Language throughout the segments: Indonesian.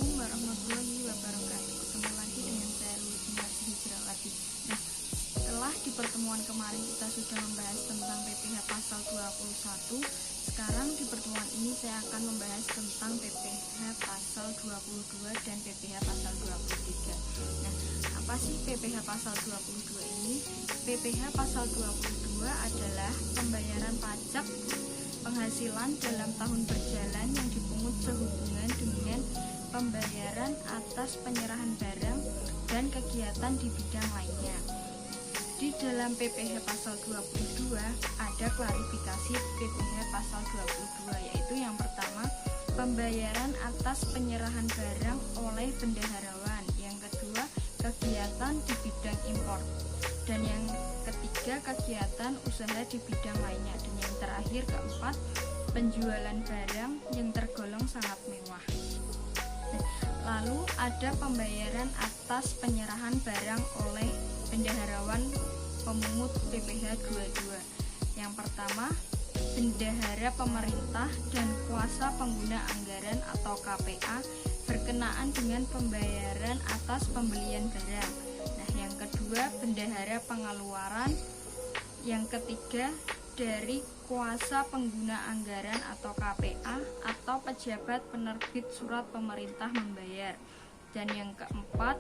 Assalamualaikum warahmatullahi wabarakatuh. Ketemu lagi dengan saya Lucinta Hijrawati. Nah, setelah di pertemuan kemarin kita sudah membahas tentang PPh pasal 21, sekarang di pertemuan ini saya akan membahas tentang PPh pasal 22 dan PPh pasal 23. Nah, apa sih PPh pasal 22 ini? PPh pasal 22 adalah pembayaran pajak penghasilan dalam tahun berjalan yang dipungut sehubungan dengan pembayaran atas penyerahan barang dan kegiatan di bidang lainnya. Di dalam PPh pasal 22 ada klarifikasi PPh pasal 22, yaitu yang pertama, pembayaran atas penyerahan barang oleh bendaharawan, yang kedua, kegiatan di bidang impor, dan yang ketiga, kegiatan usaha di bidang lainnya, dan yang terakhir keempat, penjualan barang yang tergolong sangat mewah. Lalu ada pembayaran atas penyerahan barang oleh bendaharawan pemungut PPh 22. Yang pertama, bendahara pemerintah dan kuasa pengguna anggaran atau KPA berkenaan dengan pembayaran atas pembelian barang. Nah, yang kedua, bendahara pengeluaran. Yang ketiga, dari kuasa pengguna anggaran atau KPA atau pejabat penerbit surat pemerintah membayar. Dan yang keempat,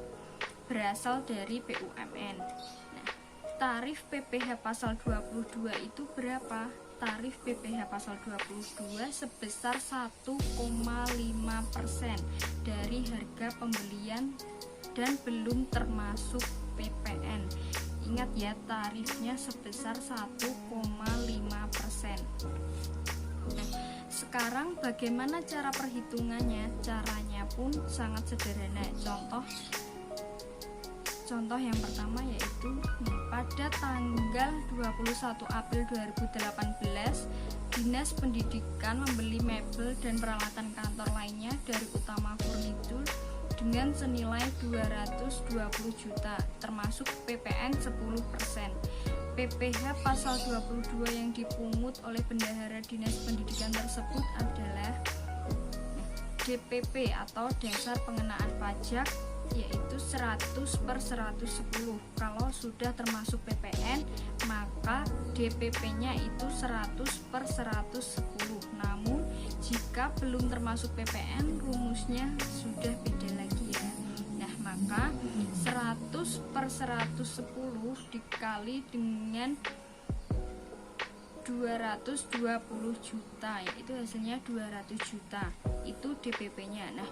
berasal dari BUMN. Nah, tarif PPh pasal 22 itu berapa? Tarif PPh pasal 22 sebesar 1,5% dari harga pembelian dan belum termasuk PPN. Ingat ya, tarifnya sebesar 1,5%. Nah, sekarang bagaimana cara perhitungannya? Caranya pun sangat sederhana. Contoh yang pertama yaitu pada tanggal 21 April 2018, Dinas Pendidikan membeli mebel dan peralatan kantor lainnya dari Utama Furniture dengan senilai 220 juta, termasuk PPN 10%. PPh pasal 22 yang dipungut oleh bendahara Dinas Pendidikan tersebut adalah DPP atau dasar pengenaan pajak, yaitu 100/110. Kalau sudah termasuk PPN, maka DPP-nya itu 100/110. Namun jika belum termasuk PPN, rumusnya sudah beda lagi ya. Nah, maka 100/110 dikali dengan 220 juta, yaitu hasilnya 200 juta. Itu DPP-nya. Nah,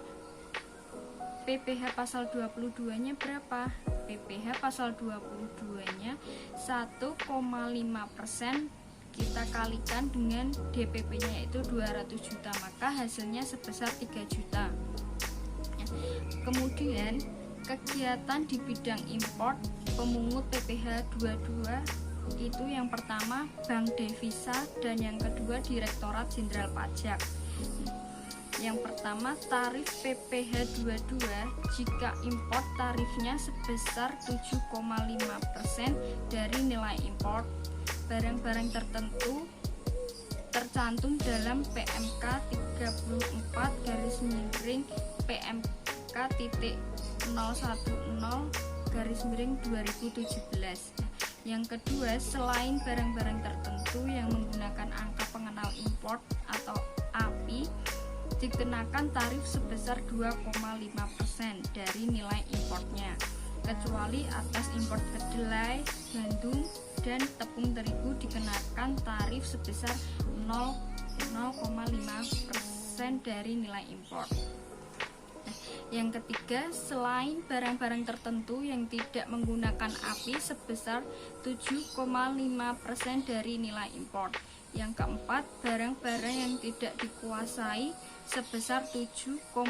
PPh pasal 22-nya berapa? PPh pasal 22-nya 1,5%, kita kalikan dengan DPP-nya yaitu 200 juta, maka hasilnya sebesar 3 juta. Kemudian kegiatan di bidang import, pemungut PPh 22 itu yang pertama Bank Devisa dan yang kedua Direktorat Jenderal Pajak. Yang pertama, tarif PPh 22 jika import tarifnya sebesar 7,5% dari nilai import barang-barang tertentu tercantum dalam PMK 34-PMK.010-2017. Yang kedua, selain barang-barang tertentu yang menggunakan angka pengenal import atau API, dikenakan tarif sebesar 2,5% dari nilai importnya, kecuali atas import kedelai, gandum, dan tepung terigu dikenakan tarif sebesar 0,5% dari nilai import. Yang ketiga, selain barang-barang tertentu yang tidak menggunakan API sebesar 7,5% dari nilai import. Yang keempat, barang-barang yang tidak dikuasai sebesar 7,5%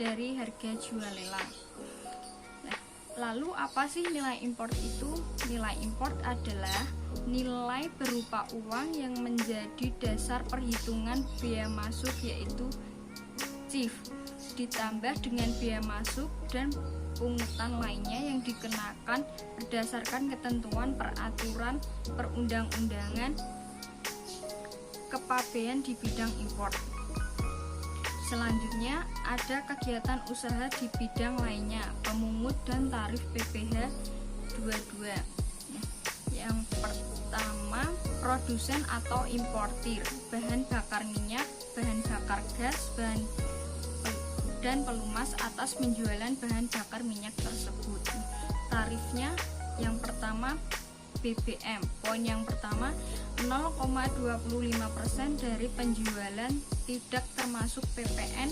dari harga jual lelang. Nah, lalu apa sih nilai import itu? Nilai import adalah nilai berupa uang yang menjadi dasar perhitungan biaya masuk, yaitu CIF, ditambah dengan biaya masuk dan pungutan lainnya yang dikenakan berdasarkan ketentuan peraturan perundang-undangan kepabean di bidang impor. Selanjutnya ada kegiatan usaha di bidang lainnya, pemungut dan tarif PPh 22. Yang pertama, produsen atau importir bahan bakar minyak, bahan bakar gas, dan pelumas atas penjualan bahan bakar minyak tersebut. Tarifnya yang pertama BBM. Poin yang pertama, 0,25% dari penjualan tidak termasuk PPN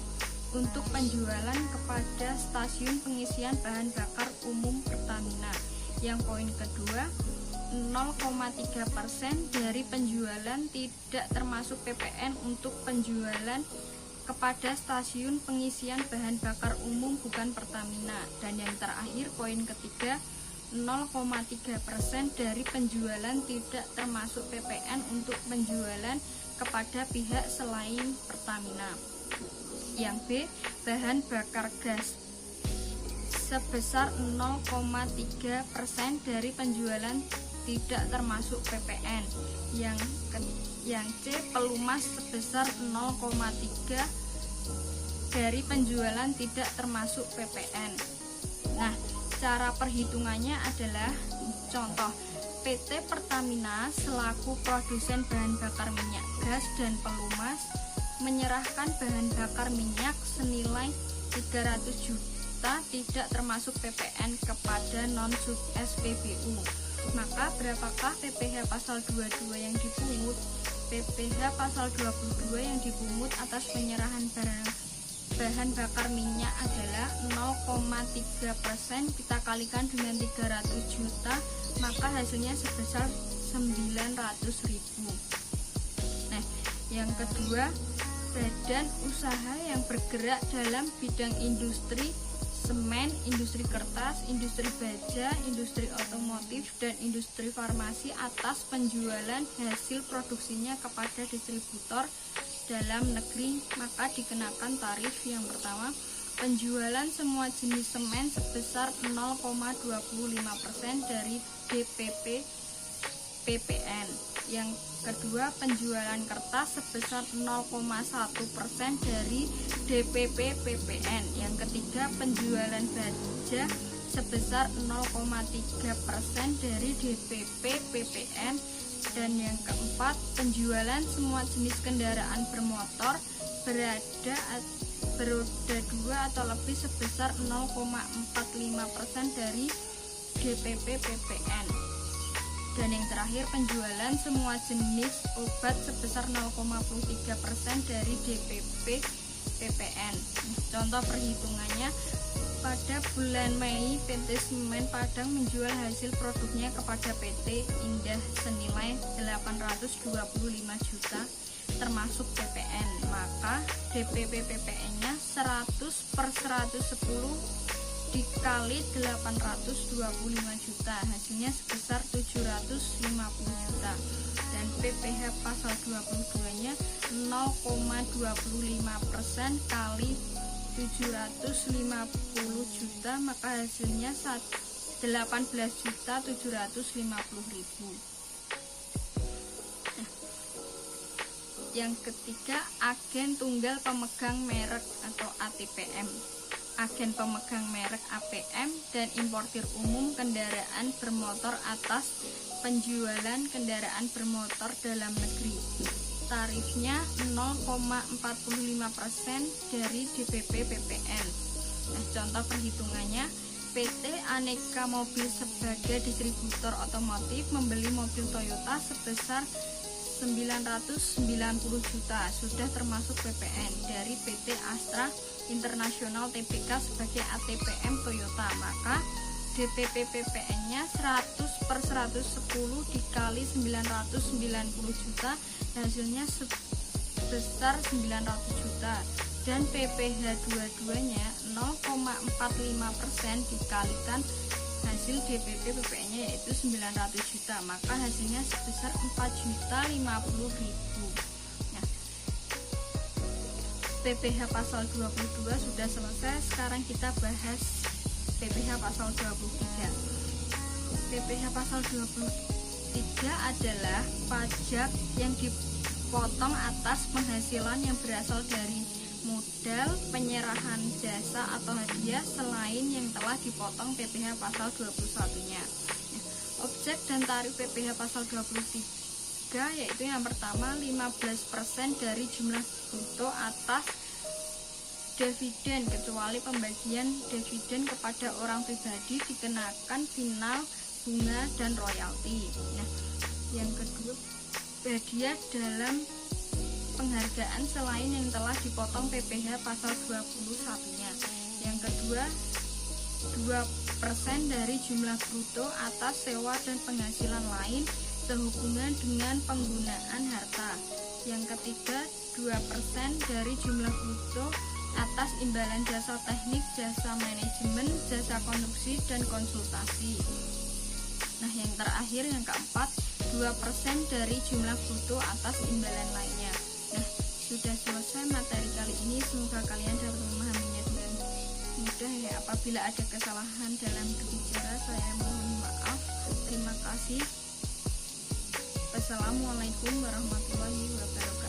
untuk penjualan kepada stasiun pengisian bahan bakar umum Pertamina. Yang poin kedua, 0,3% dari penjualan tidak termasuk PPN untuk penjualan kepada stasiun pengisian bahan bakar umum bukan Pertamina. Dan yang terakhir, poin ketiga, 0,3% dari penjualan tidak termasuk PPN untuk penjualan kepada pihak selain Pertamina. Yang B, bahan bakar gas sebesar 0,3% dari penjualan tidak termasuk PPN. Yang C, pelumas sebesar 0,3 dari penjualan tidak termasuk PPN. Nah, cara perhitungannya adalah contoh, PT Pertamina selaku produsen bahan bakar minyak gas dan pelumas menyerahkan bahan bakar minyak senilai 300 juta tidak termasuk PPN kepada non-sub SPBU. Maka berapakah PPh pasal 22 yang dipungut? PPh pasal 22 yang dipungut atas penyerahan bahan bakar minyak adalah 0,3%, kita kalikan dengan 300 juta, maka hasilnya sebesar 900.000. Nah, yang kedua, badan usaha yang bergerak dalam bidang industri semen, industri kertas, industri baja, industri otomotif, dan industri farmasi atas penjualan hasil produksinya kepada distributor dalam negeri, maka dikenakan tarif yang pertama, penjualan semua jenis semen sebesar 0,25% dari DPP PPN. Yang kedua, penjualan kertas sebesar 0,1% dari DPP PPN. Yang ketiga, penjualan baja sebesar 0,3% dari DPP PPN. Dan yang keempat, penjualan semua jenis kendaraan bermotor beroda 2 atau lebih sebesar 0,45% dari DPP PPN. Dan yang terakhir, penjualan semua jenis obat sebesar 0,3% dari DPP PPN. Contoh perhitungannya, pada bulan Mei PT Semen Padang menjual hasil produknya kepada PT Indah senilai 825 juta termasuk PPN, maka DPP PPN-nya 100/110 dikali 825 juta, hasilnya sebesar 750 juta. Dan PPh pasal 22-nya 0,25% kali 750 juta, maka hasilnya 18.750.000. Yang ketiga, agen tunggal pemegang merek atau ATPM. Agen pemegang merek APM dan importir umum kendaraan bermotor atas penjualan kendaraan bermotor dalam negeri. Tarifnya 0,45% dari DPP PPN. Nah, contoh perhitungannya, PT Aneka Mobil sebagai distributor otomotif membeli mobil Toyota sebesar 990 juta, sudah termasuk PPN dari PT Astra International Tbk sebagai ATPM Toyota, maka DPP PPN-nya 100/110 dikali 990 juta, hasilnya sebesar 900 juta. Dan PPh 22-nya 0,45% dikalikan hasil DPP PPN-nya yaitu 900 juta, maka hasilnya sebesar 4.050.000. Nah, PPh pasal 22 sudah selesai, sekarang kita bahas PPh pasal 23. PPh pasal 23 adalah pajak yang dipotong atas penghasilan yang berasal dari modal penyerahan jasa atau hadiah selain yang telah dipotong PPh pasal 21-nya. Objek dan tarif PPh pasal 23 yaitu yang pertama 15% dari jumlah bruto atas dividen kecuali pembagian dividen kepada orang pribadi dikenakan final, bunga, dan royalti. Nah, yang kedua, hadiah dalam penghargaan selain yang telah dipotong PPh pasal 21-nya. Yang kedua, 2% dari jumlah bruto atas sewa dan penghasilan lain sehubungan dengan penggunaan harta. Yang ketiga, 2% dari jumlah bruto atas imbalan jasa teknik, jasa manajemen, jasa konstruksi, dan konsultasi. Nah, yang terakhir, yang keempat, 2% dari jumlah bruto atas imbalan lainnya. Nah, sudah selesai materi kali ini. Semoga kalian dapat memahaminya dengan mudah ya. Apabila ada kesalahan dalam berbicara, saya mohon maaf. Terima kasih. Wassalamualaikum warahmatullahi wabarakatuh.